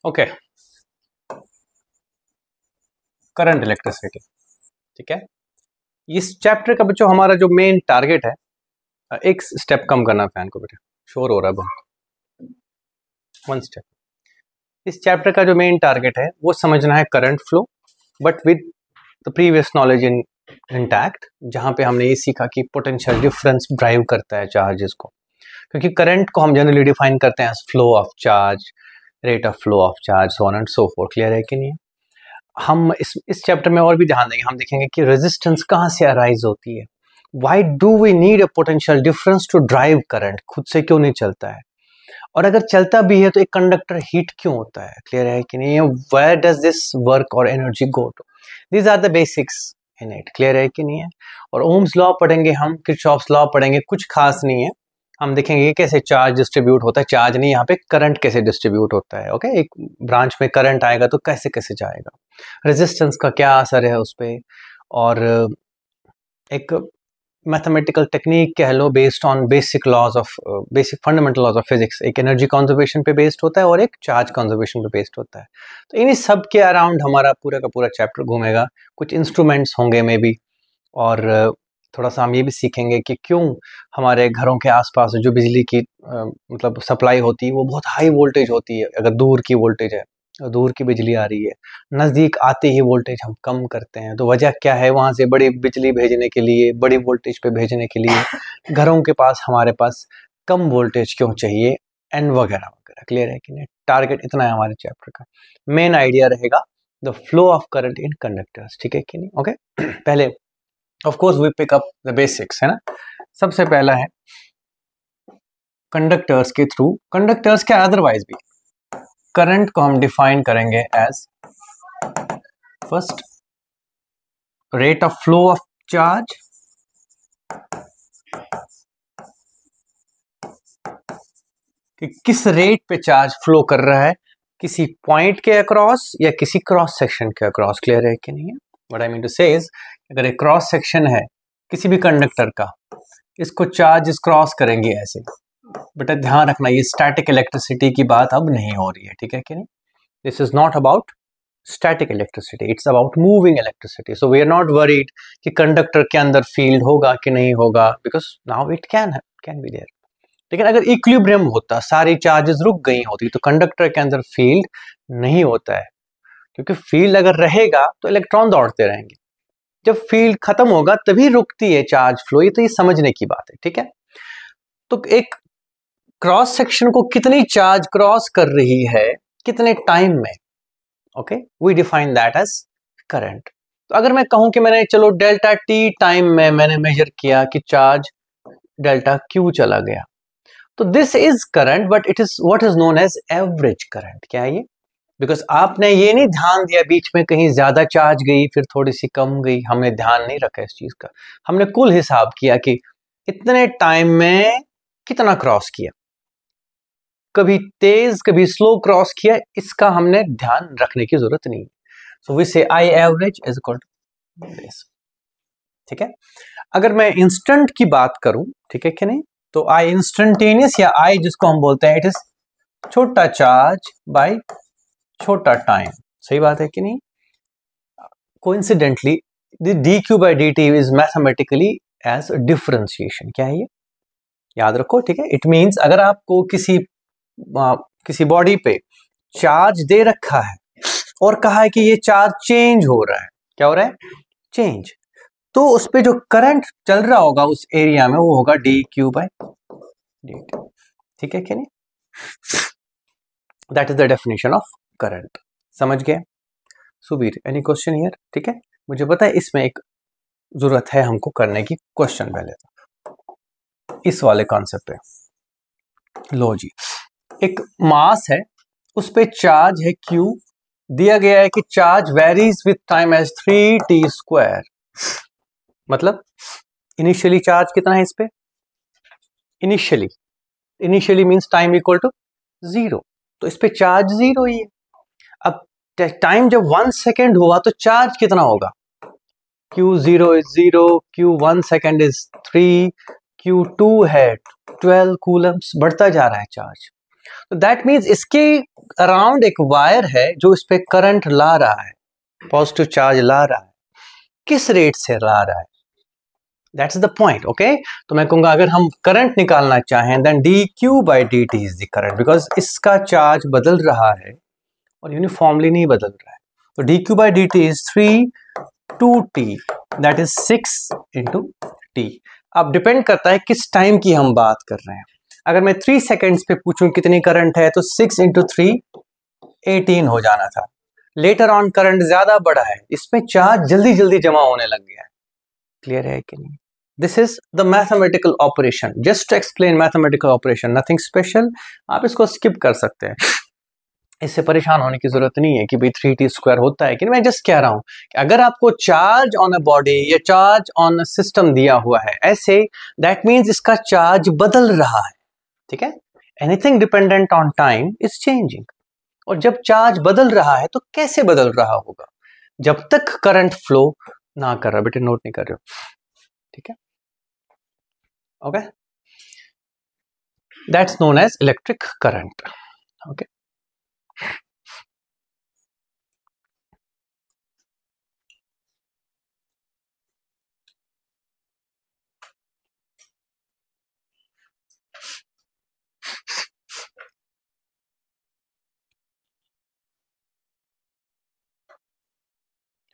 Okay, current electricity. ठीक है, इस चैप्टर का बच्चों हमारा जो मेन टारगेट है, एक स्टेप कम करना फैन को, बेटा शोर हो रहा है बहुत, वन स्टेप। इस चैप्टर का जो मेन टारगेट है वो समझना है current flow, but with the previous knowledge in intact, जहां पे हमने ये सीखा कि पोटेंशियल डिफरेंस ड्राइव करता है चार्जेस को, क्योंकि करंट को हम जनरली डिफाइन करते हैं as flow of charge, rate of flow of charge, so on and so forth. Clear है कि नहीं? हम इस चैप्टर में और भी ध्यान देंगे, हम देखेंगे कि रेजिस्टेंस कहाँ से अराइज होती है, why do we need a potential difference to drive current, खुद से क्यों नहीं चलता है, और अगर चलता भी है तो एक कंडक्टर हीट क्यों होता है। क्लियर है कि नहीं? वेयर डज दिस वर्क और energy go to, these are the basics in it. Clear है कि नहीं है? और ओम्स लॉ पढ़ेंगे हम, किरचॉफ्स लॉ पढ़ेंगे, कुछ खास नहीं है। हम देखेंगे कैसे चार्ज डिस्ट्रीब्यूट होता है, चार्ज नहीं, यहाँ पे करंट कैसे डिस्ट्रीब्यूट होता है। ओके, एक ब्रांच में करंट आएगा तो कैसे कैसे जाएगा, रेजिस्टेंस का क्या असर है उस पर, और एक मैथमेटिकल टेक्निक कह लो based on basic laws of basic fundamental laws of physics, एक एनर्जी कंजर्वेशन पे बेस्ड होता है और एक चार्ज कंजर्वेशन पे बेस्ड होता है। तो इन्हीं सब के अराउंड हमारा पूरा का पूरा चैप्टर घूमेगा। कुछ इंस्ट्रूमेंट्स होंगे मे बी, और थोड़ा सा हम ये भी सीखेंगे कि क्यों हमारे घरों के आसपास जो बिजली की मतलब सप्लाई होती है वो बहुत हाई वोल्टेज होती है। अगर दूर की वोल्टेज है, दूर की बिजली आ रही है, नज़दीक आते ही वोल्टेज हम कम करते हैं, तो वजह क्या है? वहाँ से बड़ी बिजली भेजने के लिए, बड़ी वोल्टेज पे भेजने के लिए घरों के पास हमारे पास कम वोल्टेज क्यों चाहिए, एंड वगैरह वगैरह। क्लियर है कि नहीं? टारगेट इतना है हमारे चैप्टर का। मेन आइडिया रहेगा the flow of current in conductors. ठीक है कि नहीं? ओके, पहले of course we pick up the basics, है ना। सबसे पहला है कंडक्टर्स के थ्रू, कंडक्टर्स के अदरवाइज भी करंट को हम डिफाइन करेंगे as first rate of flow of charge, कि किस रेट पे चार्ज फ्लो कर रहा है किसी पॉइंट के अक्रॉस या किसी क्रॉस सेक्शन के अक्रॉस। क्लियर है कि नहीं है? व्हाट आई मीन टू से इज, अगर एक क्रॉस सेक्शन है किसी भी कंडक्टर का, इसको चार्ज क्रॉस करेंगे ऐसे। बेटा ध्यान रखना, ये स्टैटिक इलेक्ट्रिसिटी की बात अब नहीं हो रही है। ठीक है कि नहीं? This is not about static electricity, it's about moving electricity. So we are not worried कि कंडक्टर के अंदर फील्ड होगा कि नहीं होगा, because now it can be there. लेकिन अगर इक्विलिब्रियम होता, सारी चार्जेस रुक गई होती, तो कंडक्टर के अंदर फील्ड नहीं होता है, क्योंकि फील्ड अगर रहेगा तो इलेक्ट्रॉन दौड़ते रहेंगे, जब फील्ड खत्म होगा तभी रुकती है चार्ज फ्लो। ये तो ये समझने की बात है। ठीक है, तो एक क्रॉस सेक्शन को कितनी चार्ज क्रॉस कर रही है कितने टाइम में, okay, we define that as current. तो अगर मैं कहूं कि मैंने चलो डेल्टा टी टाइम में मैंने मेजर किया कि चार्ज डेल्टा क्यू चला गया, तो this is current, but it is what is known as average current. क्या है ये? बिकॉज आपने ये नहीं ध्यान दिया, बीच में कहीं ज्यादा चार्ज गई फिर थोड़ी सी कम गई, हमने ध्यान नहीं रखा इस चीज का। हमने कुल हिसाब किया कि इतने टाइम में कितना क्रॉस किया, कभी तेज कभी स्लो क्रॉस किया, इसका हमने ध्यान रखने की जरूरत नहीं। So we say I average is equal to this. ठीक है, अगर मैं इंस्टेंट की बात करूं, ठीक है कि नहीं, तो आई इंस्टेंटेनियस या आई जिसको हम बोलते हैं, इट इज छोटा चार्ज बाय छोटा टाइम। सही बात है कि नहीं? Coincidentally D Q by D T is mathematically as differentiation. क्या है ये? याद रखो। ठीक है, इट मीन्स अगर आपको किसी बॉडी पे चार्ज दे रखा है और कहा है कि ये चार्ज चेंज हो रहा है, क्या हो रहा है? चेंज, तो उस पे जो करंट चल रहा होगा उस एरिया में वो होगा D Q by D T. ठीक है कि नहीं? That is the definition of current. समझ गए? Subir, any question here? ठीक है, मुझे पता है इसमें एक जरूरत है हमको करने की क्वेश्चन पहले तो इस वाले कॉन्सेप्ट पे। लो जी, एक मास है, उस पे चार्ज है Q, दिया गया है कि charge varies with time as 3t²। मतलब इनिशियली चार्ज कितना है इस पे? Initially means time equal to 0, तो इस पे चार्ज 0 ही है। अब टाइम जब 1 सेकेंड हुआ तो चार्ज कितना होगा? Q0 is 0, Q1 second is 3, Q2 है 12 कूलम्स, बढ़ता जा रहा है चार्ज। तो दैट मीन्स इसके अराउंड एक वायर है जो इस पे करंट ला रहा है, पॉजिटिव चार्ज ला रहा है। किस रेट से ला रहा है, दैट्स द पॉइंट। ओके, तो मैं कहूंगा अगर हम करंट निकालना चाहें then D Q by D T is the current, because इसका चार्ज बदल रहा है और यूनिफॉर्मली नहीं बदल रहा है। तो D Q by D T is 3/2t, that is 6 into T. अब डिपेंड करता है किस टाइम की हम बात कर रहे हैं। अगर मैं 3 सेकेंड्स पे पूछूं कितनी करंट है तो 6 इंटू 3 18 हो जाना था। लेटर ऑन करंट ज्यादा बढ़ा है, इसमें चार्ज जल्दी जल्दी जमा होने लग गया है। क्लियर है कि नहीं? This is the mathematical operation, just to explain mathematical operation, nothing special. आप इसको स्किप कर सकते हैं, इससे परेशान होने की जरूरत नहीं है कि भाई 3t² होता है कि नहीं। मैं जस्ट कह रहा हूं कि अगर आपको चार्ज ऑन अ बॉडी या चार्ज ऑन अ सिस्टम दिया हुआ है ऐसे, दैट मीन्स इसका चार्ज बदल रहा है। ठीक है, anything dependent on time is changing. और जब चार्ज बदल रहा है तो कैसे बदल रहा होगा, जब तक करंट फ्लो ना कर रहा। बेटे नोट नहीं कर रहे हो, ठीक है? Okay, that's known as electric current. Okay,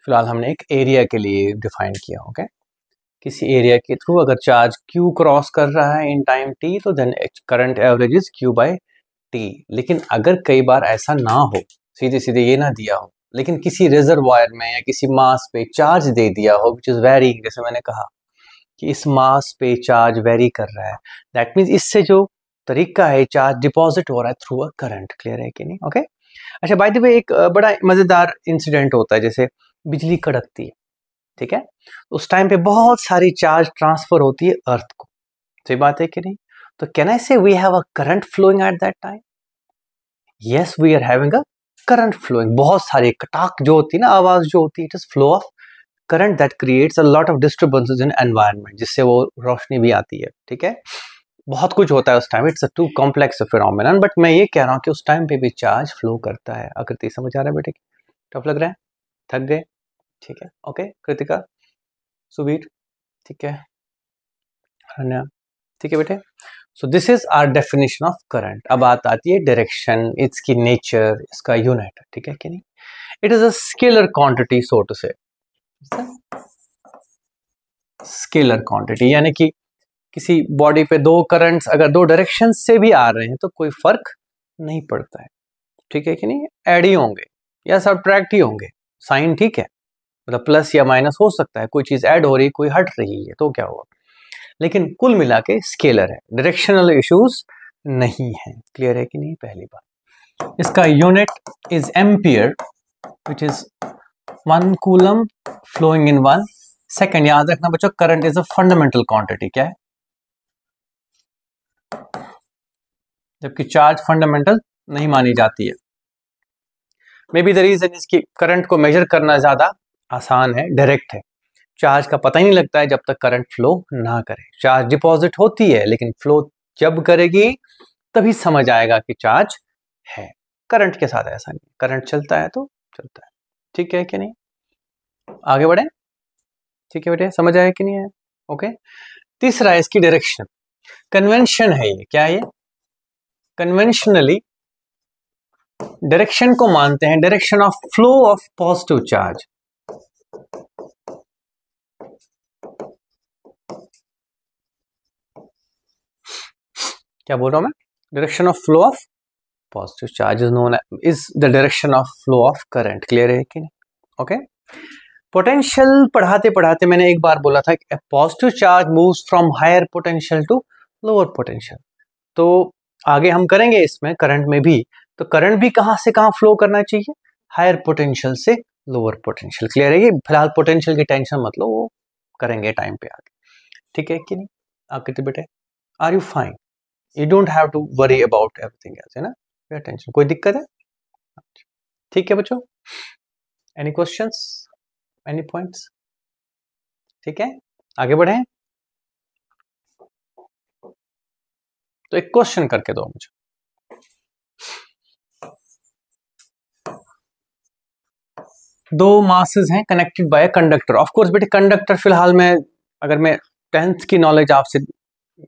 फिलहाल हमने एक एरिया के लिए डिफाइन किया। ओके, किसी एरिया के थ्रू अगर चार्ज Q क्रॉस कर रहा है इन टाइम t, तो then current average is Q by T. लेकिन अगर कई बार ऐसा ना हो, सीधे सीधे ये ना दिया हो, लेकिन किसी रिजर्वायर में या किसी मास पे चार्ज दे दिया हो विच इज वेरिंग, जैसे मैंने कहा कि इस मास पे चार्ज वेरी कर रहा है, दैट मीन्स इससे जो तरीका है चार्ज डिपॉजिट हो रहा है थ्रू अ करंट। क्लियर है कि नहीं? ओके, अच्छा बाय द वे एक बड़ा मजेदार इंसिडेंट होता है, जैसे बिजली कड़कती है, ठीक है, उस टाइम पे बहुत सारी चार्ज ट्रांसफर होती है अर्थ को। सही बात है कि नहीं? तो can I say we have a current flowing at that time? Yes, we are having a current flowing. बहुत सारी कटाक जो होती है ना, आवाज जो होती है, it is flow of current that creates a lot of disturbances in environment, जिससे वो रोशनी भी आती है। ठीक है, बहुत कुछ होता है उस time, it's a too complex phenomenon. But मैं ये कह रहा हूँ कि उस टाइम पे भी चार्ज फ्लो करता है। आकृति समझ आ रहा है बेटे? टफ लग रहा है? थक गए? ठीक है, ओके। कृतिका, सुबीर, ठीक है, अनन्या, ठीक है बेटे। So this is our definition of current. अब बात आती है डायरेक्शन, इसकी नेचर, इसका यूनिट। ठीक है कि नहीं? It is a scalar quantity, so to say. Scalar quantity यानी कि किसी बॉडी पे दो करंट्स अगर दो डायरेक्शन से भी आ रहे हैं तो कोई फर्क नहीं पड़ता है। ठीक है कि नहीं? ऐड ही होंगे या सब्ट्रैक्ट ही होंगे, साइन ठीक है, मतलब प्लस या माइनस हो सकता है, कोई चीज ऐड हो रही कोई हट रही है तो क्या हुआ, लेकिन कुल मिला के स्केलर है, डायरेक्शनल इश्यूज नहीं है। क्लियर है कि नहीं? पहली बात, इसका unit is ampere which is 1 coulomb flowing in 1 second. याद रखना बच्चों, current is a fundamental quantity. क्या है? जबकि चार्ज फंडामेंटल नहीं मानी जाती है। मे बी द रीजन इसकी करंट को मेजर करना ज्यादा आसान है, डायरेक्ट है। चार्ज का पता ही नहीं लगता है जब तक करंट फ्लो ना करे। चार्ज डिपॉजिट होती है लेकिन फ्लो जब करेगी तभी समझ आएगा कि चार्ज है। करंट के साथ ऐसा नहीं, करंट चलता है तो चलता है। ठीक है कि नहीं? आगे बढ़े? ठीक है बेटे, समझ आया कि नहीं है? ओके, तीसरा है इसकी डायरेक्शन। कन्वेंशन है ये, क्या है ये? कन्वेंशनली डायरेक्शन को मानते हैं direction of flow of positive charge. क्या बोल रहा हूं मैं? Direction of flow of positive charge is known is the direction of flow of current. Clear है कि नहीं? ओके, पोटेंशियल पढ़ाते पढ़ाते मैंने एक बार बोला था कि positive charge moves from higher potential to lower potential. तो आगे हम करेंगे इसमें करंट में भी, तो करंट भी कहां से कहां फ्लो करना चाहिए? हायर पोटेंशियल से लोअर पोटेंशियल। क्लियर है? ये फिलहाल पोटेंशियल की टेंशन मत लो, वो करेंगे टाइम पे आगे। ठीक है कि नहीं? आकृति बेटे, are you fine? You don't have to worry about everything else, है ना? टेंशन, कोई दिक्कत है? ठीक है बच्चों, एनी क्वेश्चंस, एनी पॉइंट्स? ठीक है, आगे बढ़े। तो एक क्वेश्चन करके दो मुझे। दो मासेस हैं connected by conductor. Of course बेटे कंडक्टर फिलहाल में, अगर मैं 10th की नॉलेज आपसे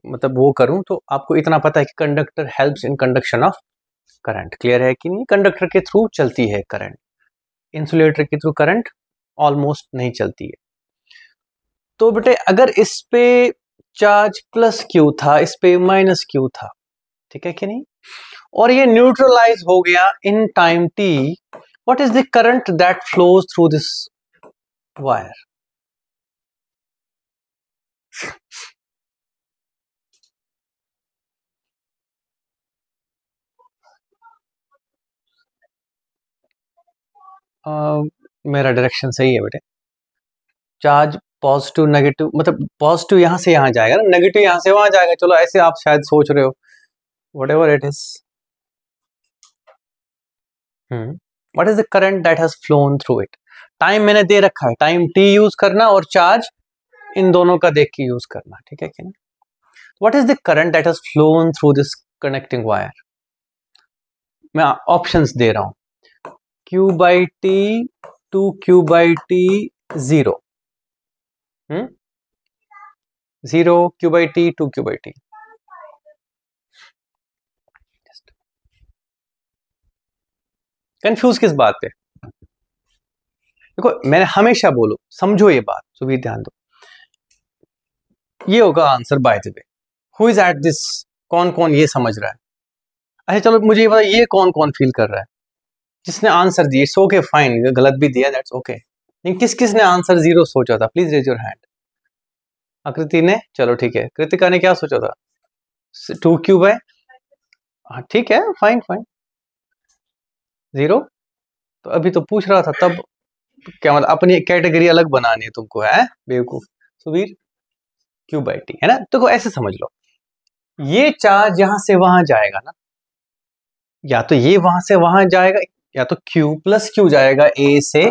मतलब वो करूं तो आपको इतना पता है कि conductor helps in conduction of current. Clear है कि नहीं? कंडक्टर के थ्रू चलती है करंट, इंसुलेटर के थ्रू करंट ऑलमोस्ट नहीं चलती है। तो बेटे अगर इस पे चार्ज प्लस क्यू था, इस पे माइनस क्यू था, ठीक है कि नहीं, और ये न्यूट्रलाइज हो गया इन time t, what is the current that flows through this wire? मेरा डायरेक्शन सही है बेटे। चार्ज पॉजिटिव नेगेटिव, मतलब पॉजिटिव यहां से यहां जाएगा ना, नेगेटिव यहां से वहां जाएगा। चलो ऐसे आप शायद सोच रहे हो, whatever it is, what is the current that has flown through it? Time मैंने दे रखा है, टाइम t यूज करना और चार्ज इन दोनों का देख के यूज करना, ठीक है कि नहीं? What is the current that has flown through this connecting wire? मैं ऑप्शंस दे रहा हूं, Q by T, 2Q by T, 0, 0, Q by T, 2Q by T. Confuse किस बात पे? देखो मैंने हमेशा बोलो, समझो ये बात, तो भी ध्यान दो, ये होगा answer by the way. Who is at this? कौन कौन ये समझ रहा है? अच्छा चलो मुझे ये बताओ, ये कौन कौन फील कर रहा है जिसने आंसर दिए? इट्स ओके फाइन, गलत भी दिया दैट्स ओके, लेकिन किस किस ने आंसर 0 सोचा था? Please raise your hand. Akriti ने, चलो ठीक है। कृतिका ने क्या सोचा था? 2Q बाय, हाँ ठीक है, फाइन फाइन। 0, तो अभी तो पूछ रहा था तब, क्या मतलब अपनी कैटेगरी अलग बनानी है तुमको, है बेवकूफ सुबीर? Q बाई टी है ना, तो ऐसे समझ लो, ये चार्ज यहां से वहां जाएगा ना, या तो ये वहां से वहां जाएगा, या तो Q प्लस Q जाएगा A से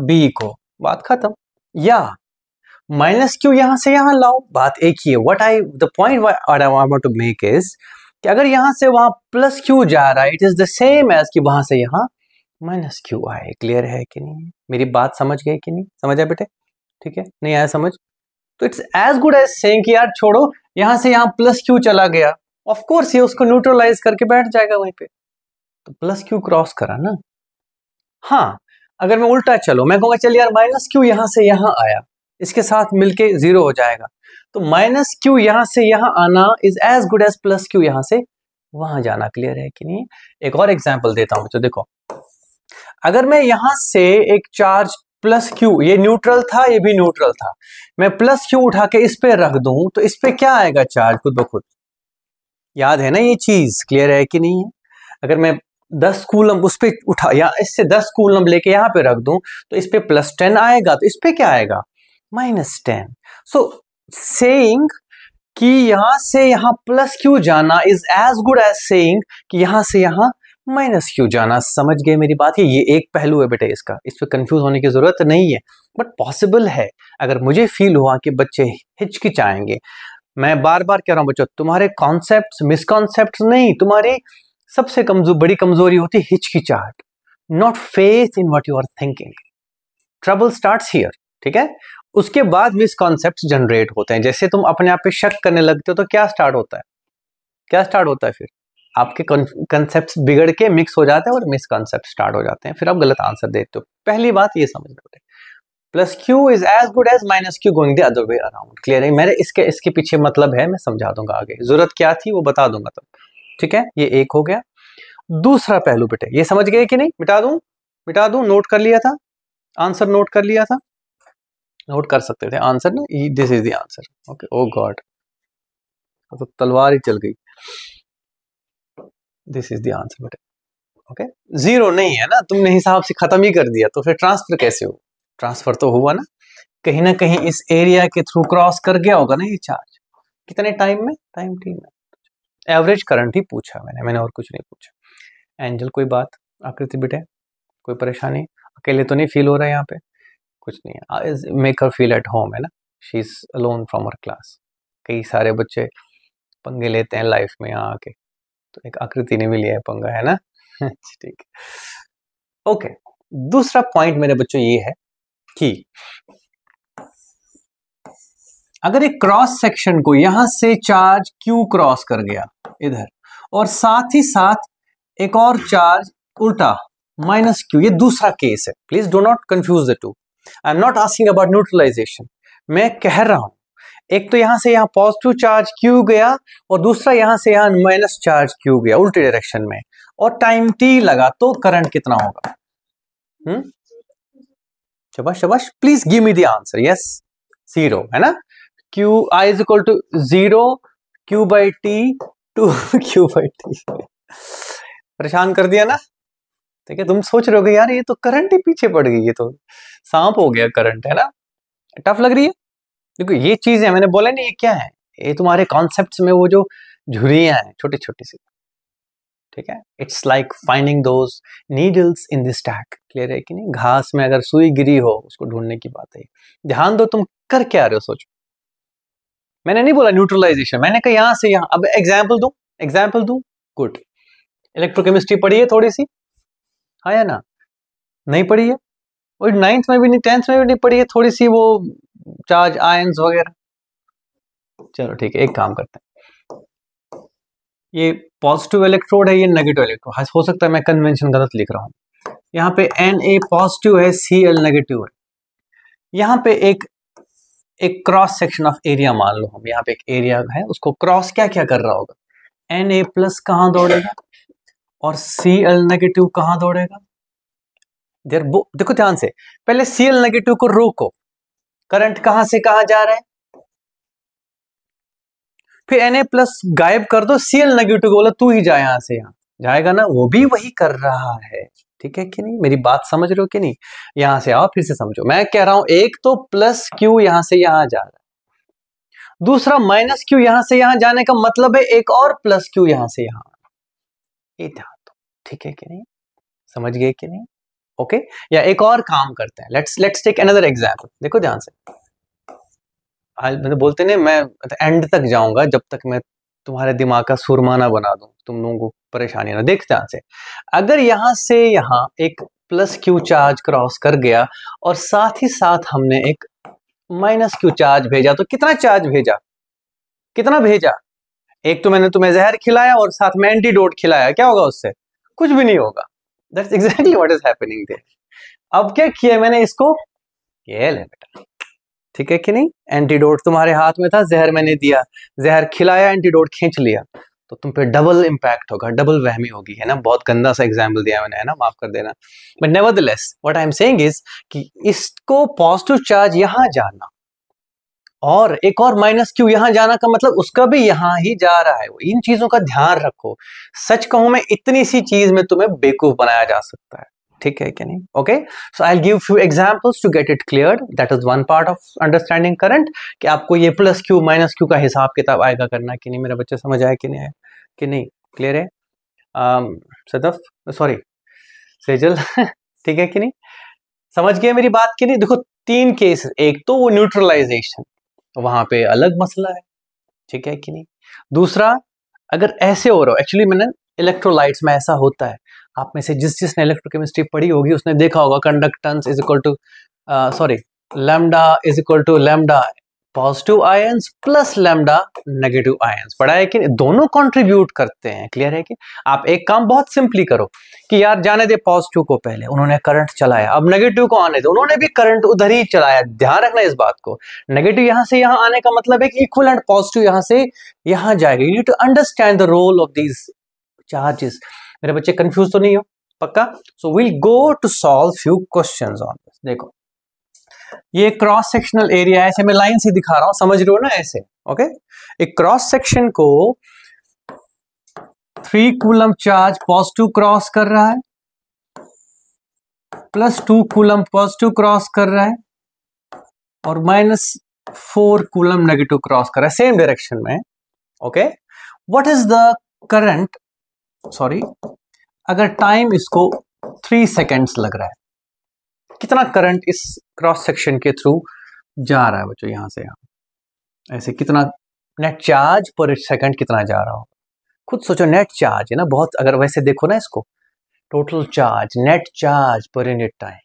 B को, बात खत्म। या माइनस Q यहां से यहां लाओ, बात एक ही है। What I the point I want to make is कि अगर यहां से वहां प्लस Q जा रहा है, it is the same as कि वहां से यहां माइनस Q आए। क्लियर है कि नहीं? मेरी बात समझ गए कि नहीं? समझ आया बेटे? ठीक है, नहीं आया समझ तो it's as good as saying कि यार छोड़ो, यहां से यहां प्लस Q चला गया, ऑफ कोर्स ये उसको न्यूट्रलाइज करके बैठ जाएगा वहीं पे, तो प्लस Q क्रॉस करा ना। हाँ, अगर मैं उल्टा चलो, मैं कहूंगा चल यार माइनस Q यहां से यहां आया, इसके साथ मिलके 0 हो जाएगा, तो माइनस Q यहां से यहां आना is as good as plus Q यहां से वहां जाना। क्लियर है कि नहीं? एक और एग्जाम्पल देता हूं, तो देखो अगर मैं यहां से एक चार्ज प्लस Q, ये न्यूट्रल था, ये भी न्यूट्रल था, मैं प्लस Q उठा के इस पे रख दूं, तो इस पे क्या आएगा चार्ज? खुद ब खुद याद है ना ये चीज? क्लियर है कि नहीं? अगर मैं 10 कूलम उस पे उठा, या इससे 10 कूलम लेके यहां पे रख दूं, तो इस पे प्लस 10 आएगा, तो इस पे क्या आएगा? माइनस 10। सो सेइंग कि यहां से यहां प्लस Q जाना is as good as saying कि यहां से यहां माइनस Q जाना। समझ गए मेरी बात? ये एक पहलू है बेटे इसका, इस पे कंफ्यूज होने की जरूरत नहीं है, बट पॉसिबल है। अगर मुझे फील हुआ कि बच्चे हिचकिचाएंगे, मैं बार बार कह रहा हूं बच्चों, तुम्हारे कॉन्सेप्ट्स मिसकॉन्सेप्ट्स नहीं, तुम्हारी सबसे बड़ी कमजोरी होती है हिचकिचाहट, not faith in what you are thinking. Trouble starts here, ठीक है? उसके बाद मिसकॉन्सेप्ट्स जनरेट होते हैं। जैसे तुम अपने आप पे शक करने लगते हो, तो क्या स्टार्ट होता है? क्या स्टार्ट होता है फिर? आपके कंसेप्ट बिगड़ के मिक्स हो जाते हैं और मिसकॉन्सेप्ट स्टार्ट हो जाते हैं, फिर आप गलत आंसर देते हो। पहली बात ये समझ लो, plus Q is as good as minus Q going the other way around. Clear है? मेरे इसके पीछे मतलब है, मैं समझा दूंगा आगे, जरूरत क्या थी वो बता दूंगा तब। ठीक है, ये एक हो गया। दूसरा पहलू बेटे, ये समझ गए कि नहीं? मिटा दूं, नोट कर लिया था आंसर? नोट कर लिया था? नोट कर सकते थे आंसर ना, this is the answer. Okay, oh God, तो तलवार ही चल गई। दिस इज द आंसर बेटे। ओके, 0 नहीं है ना, तुमने हिसाब से खत्म ही कर दिया, तो फिर ट्रांसफर कैसे हो? ट्रांसफर तो हुआ ना कहीं इस एरिया के थ्रू क्रॉस कर गया होगा ना ये चार्ज। कितने टाइम में? टाइम t में। एवरेज करंट ही पूछा मैंने और कुछ नहीं पूछा। एंजल कोई बात? आकृति बेटे कोई परेशानी? अकेले तो नहीं फील हो रहा है यहाँ पे? कुछ नहीं है, make her feel at home, है ना? She is alone from her class. कई सारे बच्चे पंगे लेते हैं लाइफ में यहाँ आके, तो एक आकृति ने भी लिया है पंगा, है ना? ठीक है, ओके। दूसरा पॉइंट मेरे बच्चों ये है कि अगर एक क्रॉस सेक्शन को यहां से चार्ज Q क्रॉस कर गया इधर, और साथ ही साथ एक और चार्ज उल्टा -Q, ये दूसरा केस है, please do not confuse the two. I am not asking about neutralization, मैं कह रहा हूं एक तो यहां से यहां पॉजिटिव चार्ज Q गया और दूसरा यहां से यहां माइनस चार्ज Q गया उल्टी डायरेक्शन में, और टाइम t लगा, तो करंट कितना होगा? शाबाश शाबाश, please give me the answer. Yes, 0 है ना। Q I is equal to 0 Q by T to Q by T. परेशान कर दिया ना। ठीक है, तुम सोच रहे हो यार ये तो करंट ही पीछे पड़ गई, ये तो सांप हो गया करंट, है ना। टफ लग रही है। देखो ये चीजें मैंने बोला नहीं, ये क्या है, ये तुम्हारे कॉन्सेप्ट्स में वो जो झुर्रियां हैं छोटी छोटी सी, ठीक है, it's like finding those needles in this stack. Clear है कि नहीं? घास में अगर सुई गिरी हो उसको ढूंढने की बात है। ध्यान दो, तुम कर क्या रहे हो सोचो। मैंने नहीं बोला न्यूट्रलाइजेशन, मैंने कहा यहां से यहां। अब एग्जाम्पल दूं। गुड। इलेक्ट्रोकेमिस्ट्री पढ़ी है थोड़ी सी, हाँ या ना? नहीं पढ़ी है? और 9th में भी नहीं, 10th में भी नहीं पढ़ी है थोड़ी सी, वो चार्ज आयंस वगैरह? चलो ठीक है, एक काम करते हैं, ये पॉजिटिव इलेक्ट्रोड है, ये नेगेटिव इलेक्ट्रोड। हो सकता है मैं कन्वेंशन गलत लिख रहा हूं। यहाँ पे Na पॉजिटिव है, Cl नेगेटिव है। यहाँ पे एक क्रॉस सेक्शन ऑफ एरिया मान लो हम, यहाँ पे एक एरिया है, उसको क्रॉस क्या क्या कर रहा होगा? Na प्लस कहाँ दौड़ेगा और Cl नेगेटिव कहाँ दौड़ेगा? देखो ध्यान से, पहले Cl नेगेटिव को रोको, करंट कहां से कहां जा रहा है, फिर Na प्लस गायब कर दो, Cl नेगेटिव को बोला तू ही जा यहां से यहां, जाएगा ना? वो भी वही कर रहा है, ठीक है कि नहीं? मेरी बात समझ रहे हो कि नहीं? यहां से आओ, फिर से समझो। मैं कह रहा हूं एक तो प्लस Q यहां से यहां जा रहा है, दूसरा माइनस Q यहां से यहां जाने का मतलब है एक और प्लस Q यहां से यहां। ये ध्यान दो, ठीक है कि नहीं? समझ गए कि नहीं? ओके, या एक और काम करते हैं, लेट्स टेक अनदर एग्जांपल। देखो ध्यान से, मैंने बोलते नहीं, मैं एंड तक जाऊंगा जब तक मैं तुम्हारे दिमाग का सुरमा ना बना दूं, तुम लोगों को परेशानी ना। देख ध्यान से, अगर यहां से यहां एक प्लस Q चार्ज क्रॉस कर गया और साथ ही साथ हमने एक माइनस Q चार्ज भेजा, तो कितना चार्ज भेजा? कितना भेजा? एक तो मैंने तुम्हें जहर खिलाया और साथ में एंटीडोट खिलाया, क्या होगा उससे? कुछ भी नहीं होगा। That's exactly what is happening there. अब क्या किया मैंने इसको, ये ले बेटा, ठीक है कि नहीं? एंटीडोट तुम्हारे हाथ में था, जहर मैंने दिया, जहर खिलाया, एंटीडोट खींच लिया, तो तुम पे डबल इंपैक्ट होगा, डबल वहमी होगी, है ना। बहुत गंदा सा एग्जाम्पल दिया मैंने, है ना, माफ कर देना। But nevertheless what I am saying is कि इसको पॉजिटिव चार्ज यहां जाना और एक और माइनस Q यहां जाना का मतलब उसका भी यहां ही जा रहा है। इन चीजों का ध्यान रखो। सच कहूं मैं, इतनी सी चीज में तुम्हें बेवकूफ बनाया जा सकता है, ठीक है कि नहीं? Okay, so I will give few examples to get it cleared. That is one part of understanding current, कि आपको ये प्लस Q माइनस Q का हिसाब किताब आएगा करना कि नहीं। मेरा बच्चा समझ आया कि नहीं आया कि नहीं? क्लियर है? सदफ, सॉरी सेजल, ठीक है कि नहीं? समझ गए मेरी बात कि नहीं? देखो 3 केस, एक तो वो न्यूट्रलाइजेशन, वहां पे अलग मसला है, ठीक है कि नहीं? दूसरा, अगर ऐसे हो रहा हो, एक्चुअली मैंने इलेक्ट्रोलाइट्स में ऐसा होता है, आप में से जिसने इलेक्ट्रोकेमिस्ट्री पढ़ी होगी उसने देखा होगा conductance is equal to lambda is equal to lambda positive ions plus lambda negative ions. पढ़ा है कि दोनों कंट्रीब्यूट करते हैं। क्लियर है कि? आप एक काम बहुत सिंपली करो कि यार जाने दे पॉजिटिव को, पहले उन्होंने करंट चलाया, अब नेगेटिव को आने दे, उन्होंने भी करंट उधर ही चलाया। ध्यान रखना इस बात को, नेगेटिव यहां से यहां आने का मतलब है कि इक्विवेलेंट पॉजिटिव यहां से यहां जाएगा। You need to understand the role of these charges. मेरे बच्चे कंफ्यूज तो नहीं हो? पक्का? So will go to solve few questions on this. देखो ये क्रॉस सेक्शनल एरिया है, ऐसे मैं लाइन से दिखा रहा हूं, समझ रहे हो ना ऐसे? ओके, एक क्रॉस सेक्शन को 3 कूलम चार्ज पॉजिटिव क्रॉस कर रहा है, प्लस 2 कूलम पॉजिटिव क्रॉस कर रहा है और -4 कूलम नेगेटिव क्रॉस कर रहा है सेम डायरेक्शन में। Okay, what is the current, sorry, अगर टाइम इसको 3 सेकेंड्स लग रहा है, कितना करंट इस क्रॉस सेक्शन के थ्रू जा रहा है बच्चों? यहां से यहां ऐसे कितना नेट चार्ज पर सेकंड कितना जा रहा हो? खुद सोचो, नेट चार्ज है ना बहुत। अगर वैसे देखो ना इसको, total charge, net charge per unit time.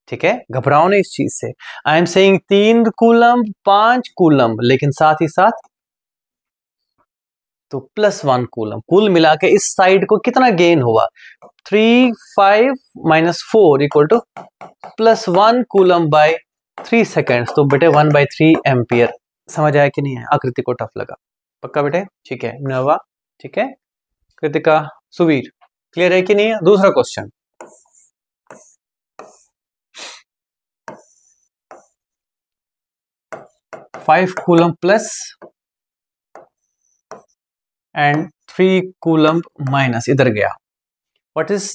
ठीक है, घबराओ नहीं इस चीज से। आई एम सेइंग 3 कूलम 5 कूलम, लेकिन साथ ही साथ तो +1 कूलम। कुल मिला के इस साइड को कितना गेन हुआ, 3 5 -4 equal to +1 coulomb by 3 seconds. तो बेटे 1/3 एम्पियर। समझ आया कि नहीं है? आकृति को टफ लगा? पक्का बेटे? ठीक है नवा, ठीक है कृतिका, सुवीर, क्लियर है कि नहीं है? दूसरा question, five coulomb plus and 3 coulomb minus, इधर गया। व्हाट इज,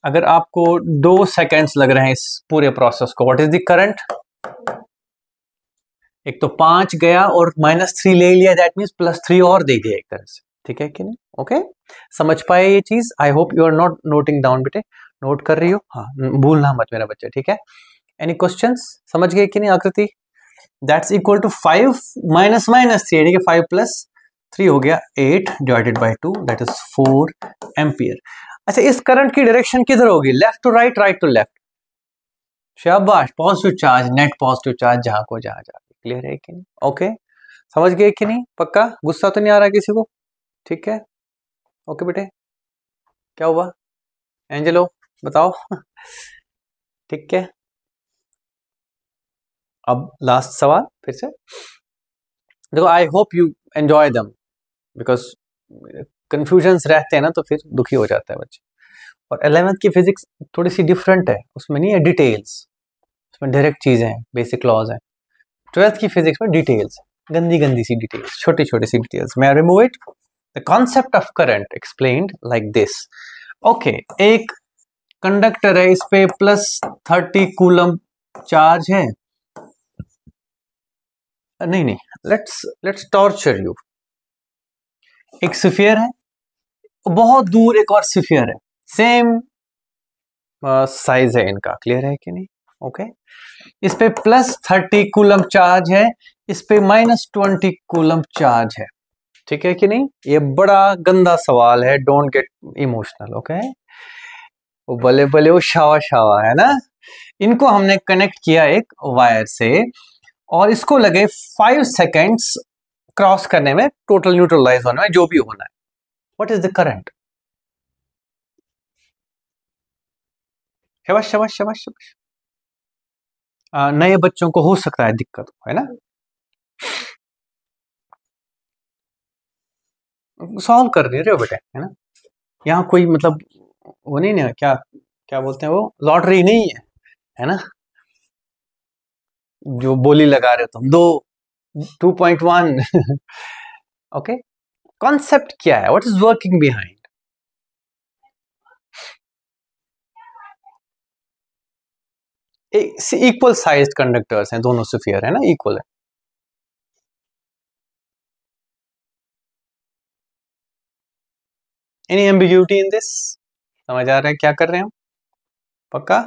अगर आपको 2 सेकेंड्स लग रहे हैं इस पूरे प्रोसेस को, व्हाट इज द करंट? एक तो 5 गया और -3 ले लिया, दैट मीन्स +3 और दे दिया एक तरह से। ठीक है कि नहीं? ओके, समझ पाए ये चीज? I hope you are not noting down बेटे, नोट कर रही हो? हाँ, भूलना मत मेरा बच्चा, ठीक है? Any questions? समझ गए कि नहीं आकृति? दैट्स इक्वल टू 5 -3, ठीक है, 5 + 3 हो गया 8 divided by 2, that is 4 ampere. अच्छा, इस करंट की डायरेक्शन किधर होगी? Left to right, right to left. शाबाश, positive charge, net positive charge, जहां को जहां जाए। क्लियर है कि नहीं? ओके, समझ गए कि नहीं? पक्का? गुस्सा तो नहीं आ रहा किसी को? ठीक है, ओके बेटे, क्या हुआ एंजेलो, बताओ। ठीक है, अब लास्ट सवाल फिर से देखो। आई होप यू एंजॉय दम, बिकॉज कंफ्यूजन्स रहते हैं ना तो फिर दुखी हो जाता है बच्चे। और 11th की फिजिक्स थोड़ी सी डिफरेंट है, उसमें नहीं है डिटेल्स, उसमें डायरेक्ट चीजें हैं, बेसिक लॉज हैं। 12th की फिजिक्स में डिटेल्स, गंदी गंदी सी डिटेल्स, छोटी छोटी सी डिटेल्स। मैं remove it. The concept of current explained like this. Okay, एक कंडक्टर है, इस पे +30 कूलम चार्ज है। नहीं, लेट्स टॉर्चर यू। एक स्फीयर है, बहुत दूर एक और स्फीयर है, सेम साइज है इनका। क्लियर है कि नहीं? ओके, इस पे +30 कूलम चार्ज है, इस पे -20 कूलम चार्ज है। ठीक है कि नहीं? ये बड़ा गंदा सवाल है, डोंट गेट इमोशनल। ओके, वो भले भले वो शावा शावा है ना। इनको हमने कनेक्ट किया एक वायर से, और इसको लगे 5 सेकेंड्स क्रॉस करने में, टोटल न्यूट्रलाइज होने में, जो भी होना है। What is the current? शाबाश शाबाश शाबाश शाबाश। नए बच्चों को हो सकता है दिक्कत, है ना? सॉल्व कर नहीं रहे हो बेटे, है ना? यहाँ कोई मतलब वो नहीं ना, क्या क्या बोलते हैं, वो लॉटरी नहीं है ना? जो बोली लगा रहे हो तुम, 2.1। ओके, कॉन्सेप्ट क्या है? What is working behind? Equal sized conductors हैं दोनों, स्फीयर है ना, इक्वल है। Any ambiguity in this? समझ आ रहा है क्या कर रहे हैं हम? पक्का?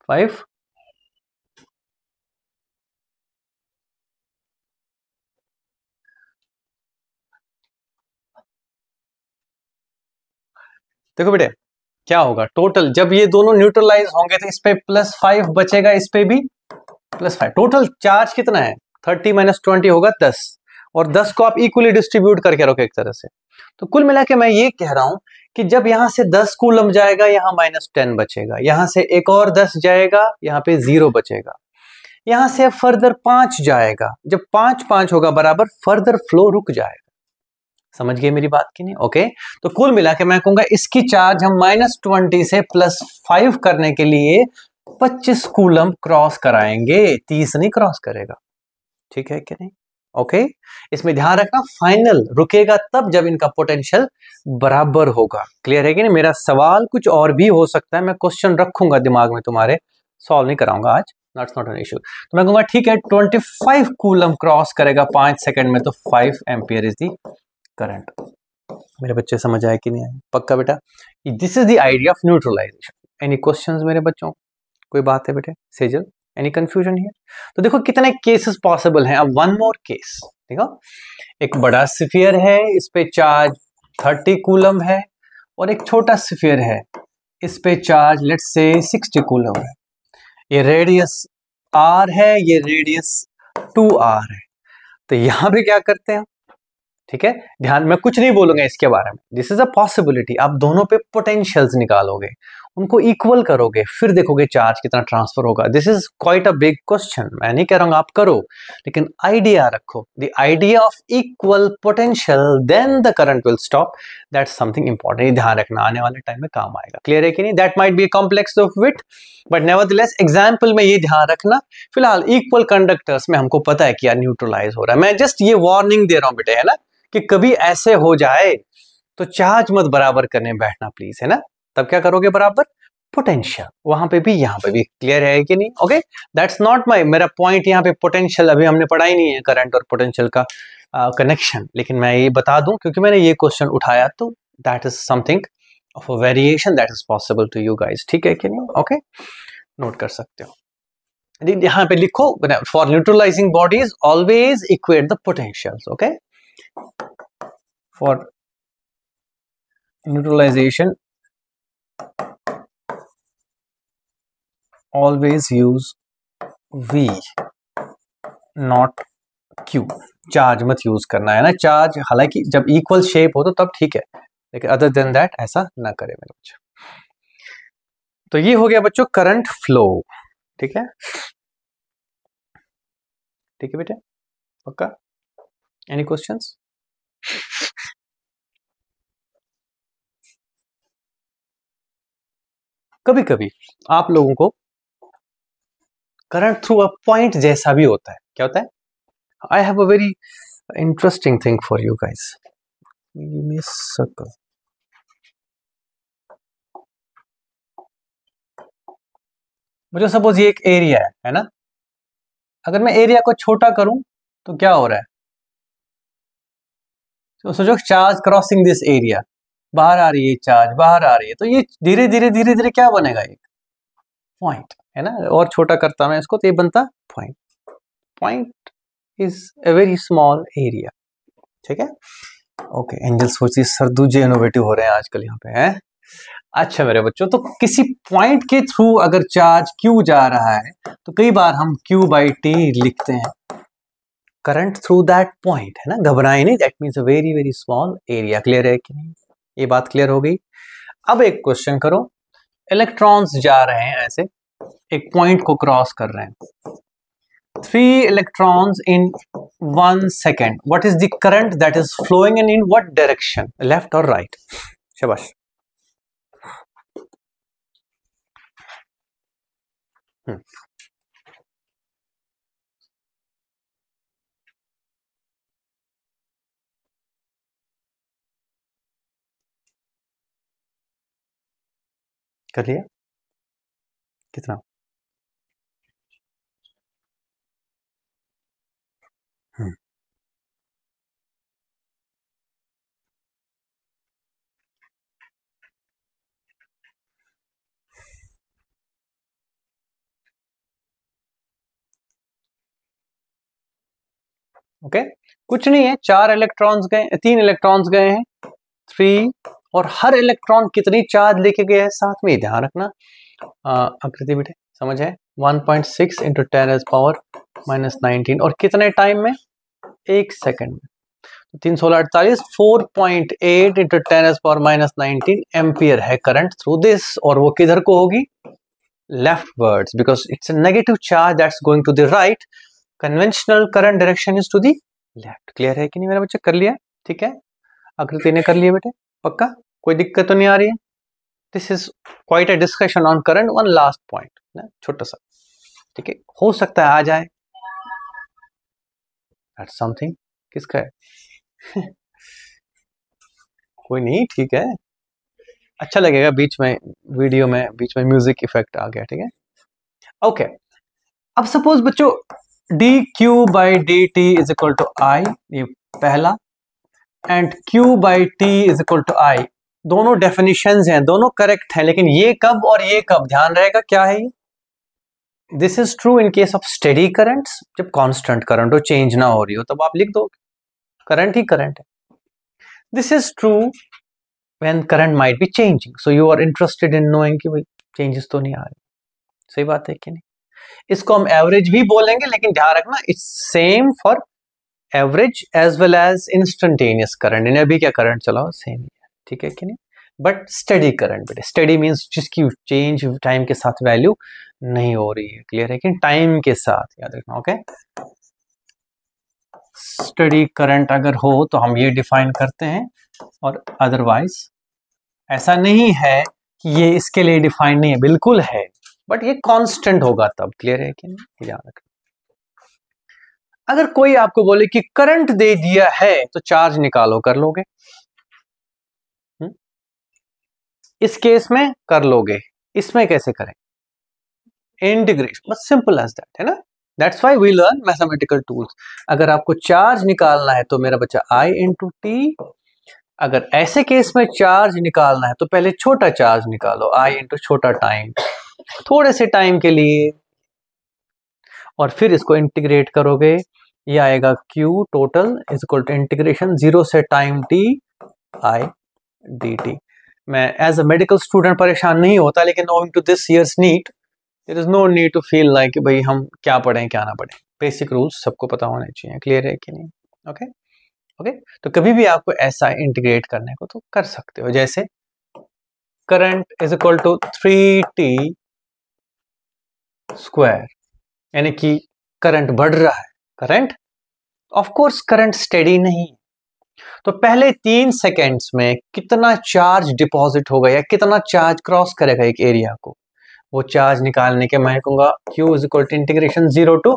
फाइव? देखो बेटे, क्या होगा टोटल, जब ये दोनों न्यूट्रलाइज होंगे तो इस पे +5 बचेगा, इस पे भी +5। टोटल चार्ज कितना है? 30 - 20 होगा 10, और 10 को आप इक्वली डिस्ट्रीब्यूट करके रखो एक तरह से। तो कुल मिला के मैं ये कह रहा हूं कि जब यहां से 10 कूलम जाएगा, यहां -10 बचेगा, यहां से एक और 10 जाएगा, यहां पे 0 बचेगा, यहां से फर्दर 5 जाएगा, जब 5 5 होगा बराबर, फर्दर फ्लो रुक जाएगा। समझ गए मेरी बात की नहीं? ओके, तो कुल मिला के मैं कहूंगा इसकी चार्ज हम -20 से +5 करने के लिए 25 कूलम क्रॉस कराएंगे, 30 नहीं क्रॉस करेगा। ठीक है कि नहीं? ओके, इसमें ध्यान रखना, फाइनल रुकेगा तब जब इनका पोटेंशियल बराबर होगा। क्लियर है कि नहीं? मेरा सवाल कुछ और भी हो सकता है, मैं क्वेश्चन रखूंगा दिमाग में तुम्हारे, सॉल्व नहीं कराऊंगा आज, नॉट एन इशू। तो मैं कहूंगा ठीक है, 25 कूलम क्रॉस करेगा 5 सेकंड में, तो 5 एम्पियर इज दी करंट। मेरे बच्चे समझ आए कि नहीं आए? पक्का बेटा? This is the idea of neutralization. Any questions मेरे बच्चों? कोई बात है बेटे सेजल, एनी कंफ्यूजन हियर? तो देखो कितने केसेस पॉसिबल हैं। अब वन मोर केस देखो, एक बड़ा स्फीयर है, इस पे चार्ज 30 कूलम है, और एक छोटा स्फीयर है, इस पे चार्ज लेट्स से 60 कूलम है। ये रेडियस r है, ये रेडियस 2r है। तो यहां पे क्या करते हैं, ठीक है, ध्यान, मैं कुछ नहीं बोलूंगा इसके बारे में, दिस इज अ पॉसिबिलिटी। आप दोनों पे पोटेंशियल्स निकालोगे, उनको इक्वल करोगे, फिर देखोगे चार्ज कितना ट्रांसफर होगा। This is quite a big question, मैं नहीं कह रहा हूं आप करो, लेकिन आइडिया रखो, the idea of equal potential then the current will stop, that's something important, ध्यान रखना, आने वाले टाइम में काम आएगा। क्लियर है कि नहीं? That might be complex of wit, but nevertheless example में ये ध्यान रखना। फिलहाल इक्वल कंडक्टर्स में हमको पता है कि यार न्यूट्रलाइज हो रहा है। मैं जस्ट ये वार्निंग दे रहा हूं बेटे, है ना, कि कभी ऐसे हो जाए तो चार्ज मत बराबर करने बैठना प्लीज, है ना। तब क्या करोगे, बराबर पोटेंशियल, वहां पे भी यहां पे भी। क्लियर है कि नहीं? ओके, दैट्स नॉट माय, मेरा पॉइंट यहाँ पे पोटेंशियल, अभी हमने पढ़ा ही नहीं है करंट और पोटेंशियल का कनेक्शन, लेकिन मैं ये बता दूं क्योंकि मैंने ये क्वेश्चन उठाया, तो that is something of a variation that is possible to you guys. ठीक है कि नहीं? ओके, नोट कर सकते हो। यहाँ पे लिखो, for neutralising bodies always equate the potentials. Okay, for neutralization always use V not Q। Charge मत यूज करना, है ना, चार्ज हालांकि जब इक्वल शेप हो तो तब ठीक है, लेकिन अदर देन दैट ऐसा ना करे मेरे बच्चों। तो ये हो गया बच्चों करंट फ्लो। ठीक है, ठीक है बेटे, पक्का? Any questions? कभी कभी आप लोगों को करंट थ्रू अ पॉइंट जैसा भी होता है। क्या होता है? I have a very interesting thing for you guys, give me circle. मुझे सपोज ये एक एरिया है ना, अगर मैं एरिया को छोटा करूं तो क्या हो रहा है, तो सोचो चार्ज क्रॉसिंग दिस एरिया, बाहर आ रही है चार्ज, बाहर आ रही है, तो ये धीरे धीरे धीरे धीरे क्या बनेगा, एक पॉइंट, है ना। और छोटा करता मैं इसको तो ये बनता point. Point is a very small area. ठीक है, ओके, एंजल सोचिए सर दूजे इनोवेटिव हो रहे हैं आजकल यहाँ पे, हैं। अच्छा मेरे बच्चों, तो किसी पॉइंट के थ्रू अगर चार्ज Q जा रहा है तो कई बार हम Q/T लिखते हैं, करंट थ्रू दैट पॉइंट, है ना, घबराए नहीं, that means a very very small area. Clear है कि नहीं? ये बात क्लियर हो गई। अब एक क्वेश्चन करो, इलेक्ट्रॉन्स जा रहे हैं ऐसे, एक पॉइंट को क्रॉस कर रहे हैं, 3 electrons in 1 second. What is the current that is flowing and in what direction? Left or right? शाबाश। कर लिया? कितना? ओके, कुछ नहीं है, 4 इलेक्ट्रॉन्स गए, 3 इलेक्ट्रॉन्स गए हैं, 3, और हर इलेक्ट्रॉन कितनी चार्ज लेके गया है साथ में, ध्यान रखना। आकृति बेटे समझ है, 1.6 इंटू 10⁻⁻19, और कितने टाइम में? 1 सेकंड में। 316 4.8 इंटू 10⁻⁻19 एम्पियर है करंट थ्रू दिस, और वो किधर को होगी? Leftwards, because it's a negative charge that's going to the right, conventional current direction is to the left. Clear है कि नहीं मेरा बच्चा? कर लिया? ठीक है, आकृति ने कर लिया बेटे, पक्का? कोई दिक्कत तो नहीं आ रही है? This is quite a discussion on current. One last point ना, छोटा सा, ठीक है, हो सकता है आ जाए, दैट्स समथिंग। किसका है? कोई नहीं, ठीक है, अच्छा लगेगा बीच में, वीडियो में बीच में म्यूजिक इफेक्ट आ गया, ठीक है, ओके। अब सपोज बच्चों dQ/dt is equal to I, ये पहला, and Q/T is equal to I, दोनों डेफिनेशंस हैं, दोनों करेक्ट हैं, लेकिन ये कब और ये कब, ध्यान रहेगा क्या है ये? This is true in case of steady currents, जब कांस्टेंट करंट हो, चेंज ना हो रही हो, तब आप लिख दो करंट ही करंट है. This is true when current might be changing, so you are interested in knowing कि भाई चेंजेस तो नहीं आ रहे. सही बात है कि नहीं? इसको हम एवरेज भी बोलेंगे, लेकिन ध्यान रखना it's same for average as well as instantaneous current. इन्हें अभी क्या करंट चलाओ सेम ही है, ठीक है कि नहीं? बट स्टेडी करंट, बेटे स्टेडी मीन्स जिसकी चेंज टाइम के साथ वैल्यू नहीं हो रही है. क्लियर है कि टाइम के साथ याद रखना. ओके, स्टेडी करंट अगर हो तो हम ये डिफाइन करते हैं, और अदरवाइज ऐसा नहीं है कि ये इसके लिए डिफाइन नहीं है, बिल्कुल है, बट ये कांस्टेंट होगा तब. क्लियर है कि नहीं? ध्यान रखना. अगर कोई आपको बोले कि करंट दे दिया है तो चार्ज निकालो, कर लोगे? इस केस में कर लोगे, इसमें कैसे करें? इंटीग्रेशन, बस सिंपल एज दैट, है ना? That's why we learn mathematical tools. अगर आपको चार्ज निकालना है तो मेरा बच्चा I इंटू टी. अगर ऐसे केस में चार्ज निकालना है तो पहले छोटा चार्ज निकालो, I इंटू छोटा टाइम, थोड़े से टाइम के लिए, और फिर इसको इंटीग्रेट करोगे, ये आएगा Q total is equal to integration 0 से टाइम t I dt. मैं एज अ मेडिकल स्टूडेंट परेशान नहीं होता, लेकिन owing to this year's NEET there is no need to feel like भाई हम क्या पढ़ें क्या ना पढ़ें. बेसिक रूल्स सबको पता होने चाहिए. क्लियर है कि नहीं? Okay okay. तो कभी भी आपको ऐसा इंटीग्रेट करने को तो कर सकते हो, जैसे current is equal to 3t square, यानी कि करंट बढ़ रहा है. Current of course current steady नहीं, तो पहले 3 सेकेंड्स में कितना चार्ज डिपॉजिट होगा या कितना चार्ज क्रॉस करेगा एक एरिया को, वो चार्ज निकालने के मैं कहूंगा Q is equal to integration 0 to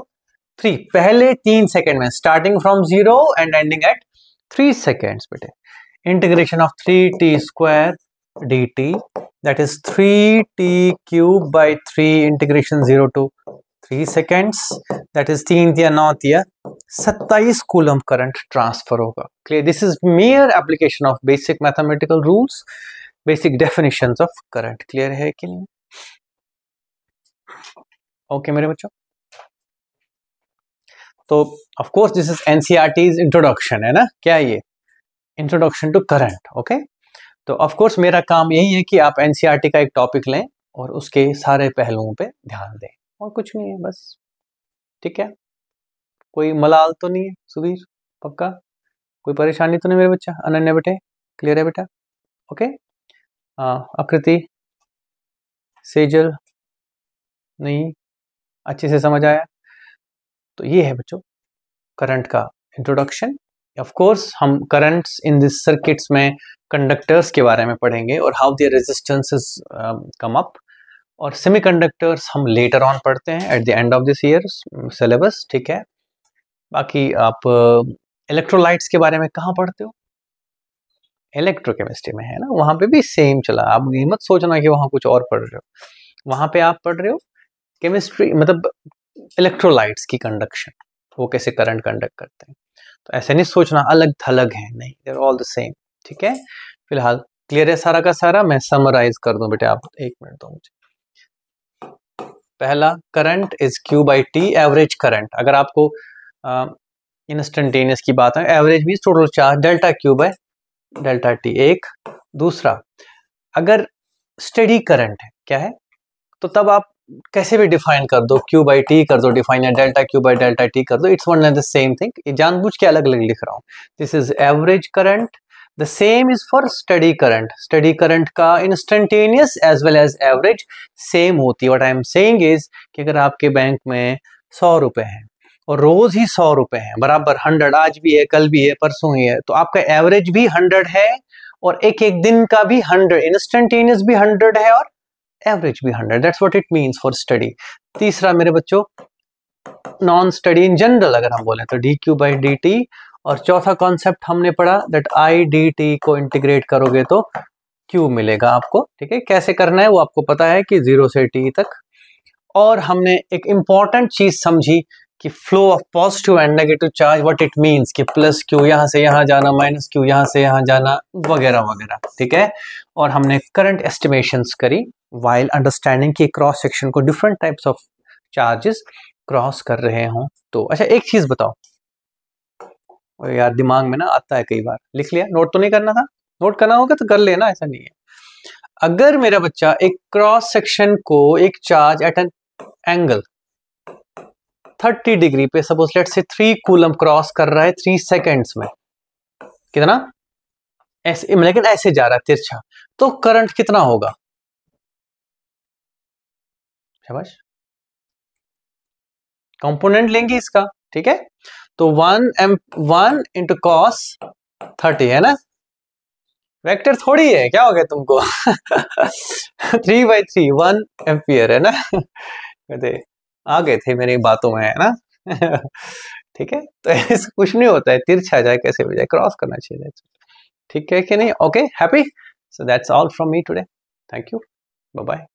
3. पहले 3 सेकेंड में, starting from 0 and ending at 3 seconds. बेटे integration of 3t square dt, that is 3t cube by 3 integration 0 to 3 seconds, that is 3 दिया 9 दिया 27 कूलम करंट ट्रांसफर होगा. Clear? This is mere application of basic mathematical rules, basic definitions of current. Clear है कि नहीं? Okay मेरे बच्चों, तो of course this is NCERT's introduction, है ना? क्या ये इंट्रोडक्शन टू करंट. ओके, तो ऑफ कोर्स मेरा काम यही है कि आप NCERT का एक टॉपिक लें और उसके सारे पहलुओं पे ध्यान दें, और कुछ नहीं है बस. ठीक है, कोई मलाल तो नहीं है सुधीर? पक्का कोई परेशानी तो नहीं मेरे बच्चा? अनन्या बेटे क्लियर है बेटा? ओके, आकृति, सेजल, नहीं अच्छे से समझ आया? तो ये है बच्चों करंट का इंट्रोडक्शन. ऑफ कोर्स हम करंट्स इन दिस सर्किट्स में कंडक्टर्स के बारे में पढ़ेंगे और how their resistances come up, और सेमीकंडक्टर्स हम लेटर ऑन पढ़ते हैं at the end of this year syllabus. ठीक है, बाकी आप इलेक्ट्रोलाइट्स के बारे में कहाँ पढ़ते हो? इलेक्ट्रोकेमिस्ट्री में, है ना? वहां पे भी सेम चला. आप ये मत सोचना कि वहां कुछ और पढ़ रहे हो. वहां पे आप पढ़ रहे हो केमिस्ट्री, मतलब इलेक्ट्रोलाइट्स की कंडक्शन, वो कैसे करंट कंडक्ट करते हैं. तो ऐसे नहीं सोचना अलग थलग है, नहीं, they are all the same. ठीक है, फिलहाल क्लियर है सारा का सारा? मैं समराइज कर दूं बेटे, आप एक मिनट दो मुझे. पहला, current is Q by T, average current. अगर आपको इंस्टेंटेनियस की बात है, average means total charge, delta Q by delta T. एक. दूसरा, अगर स्टेडी करंट है, क्या है, तो तब आप कैसे भी डिफाइन कर दो, Q बाई टी कर दो डिफाइन, या delta Q by delta T कर दो, it's one and the same thing. ये जानबूझ के अलग अलग लिख रहा हूं. This is average current. The same is for steady current. Steady current का instantaneous as well as average same होती है. What I am saying is कि अगर आपके बैंक में 100 रुपए हैं और रोज ही 100 रुपए हैं, बराबर 100, आज भी है, कल भी है, परसों ही है, तो आपका एवरेज भी 100 है और एक एक दिन का भी 100, इंस्टेंटेनियस भी 100 है और एवरेज भी 100. That's what it means for study. तीसरा मेरे बच्चों, नॉन स्टडी इन जनरल अगर हम बोले तो dq बाई dt. और चौथा कॉन्सेप्ट हमने पढ़ा दैट I dt को इंटीग्रेट करोगे तो Q मिलेगा आपको. ठीक है, कैसे करना है वो आपको पता है कि 0 से t तक. और हमने एक इंपॉर्टेंट चीज समझी कि flow of positive and negative charge, what it means कि प्लस Q यहाँ से यहाँ जाना, माइनस Q यहाँ से यहाँ जाना, वगैरह वगैरह. ठीक है, और हमने करंट एस्टिमेशंस करी while understanding कि क्रॉस सेक्शन को different types of charges cross कर रहे हों तो। अच्छा एक चीज बताओ, यार दिमाग में ना आता है कई बार, लिख लिया, नोट तो नहीं करना था, नोट करना होगा तो कर लेना, ऐसा नहीं है। अगर मेरा बच्चा एक क्रॉस सेक्शन को एक charge at an angle 30 degree पे सपोज लेट से 3 कूलम क्रॉस कर रहा है 3 सेकेंड्स में, कितना ऐसे, लेकिन ऐसे जा रहा है तिरछा, तो करंट कितना होगा? शाबाश, कंपोनेंट लेंगे इसका, ठीक है। तो 1 इंटू कॉस 30 है ना, वेक्टर थोड़ी है, क्या हो गया तुमको 3/3 1 एम्पियर है ना कहते आ गए थे मेरी बातों में, है ना ठीक है, तो ऐसा कुछ नहीं होता है, तिरछा जाए कैसे भी जाए, क्रॉस करना चाहिए, ठीक है कि नहीं? Okay, happy? So that's all from me today, thank you, bye bye.